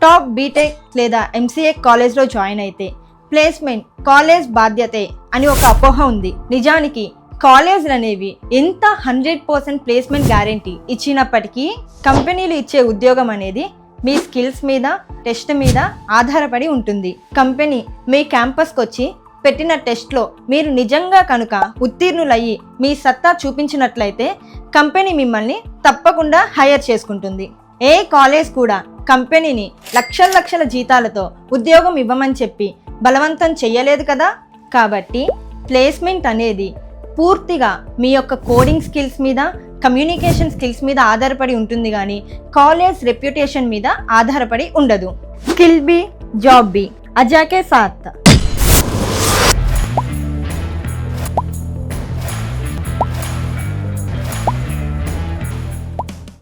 Top BTech లేదా MCA కాలేజ్లో join అయితే ప్లేస్మెంట్ కాలేజ్ బాధ్యతే అని ఒక అపోహ ఉంది. నిజానికి కాలేజీలు అనేవి ఎంత 100% ప్లేస్మెంట్ గ్యారెంటీ ఇచ్చినప్పటికీ కంపెనీలు ఇచ్చే ఉద్యోగం అనేది మీ స్కిల్స్ మీద, టెస్ట్ మీద ఆధారపడి ఉంటుంది. కంపెనీ మీ క్యాంపస్కి వచ్చి పెట్టిన టెస్ట్లో మీరు నిజంగా కనుక ఉత్తీర్ణులయ్యి మీ సత్తా చూపించినట్లయితే కంపెనీ మిమ్మల్ని తప్పకుండా హైర్ చేసుకుంటుంది. ఏ కాలేజ్ కూడా కంపెనీని లక్షల జీతాలతో ఉద్యోగం ఇవ్వమని చెప్పి బలవంతం చెయ్యలేదు కదా. కాబట్టి ప్లేస్మెంట్ అనేది పూర్తిగా మీ యొక్క కోడింగ్ స్కిల్స్ మీద, కమ్యూనికేషన్ స్కిల్స్ మీద ఆధారపడి ఉంటుంది కానీ కాలేజ్ రెప్యుటేషన్ మీద ఆధారపడి ఉండదు. స్కిల్ బి జాబ్ బి అజాకే సాత్.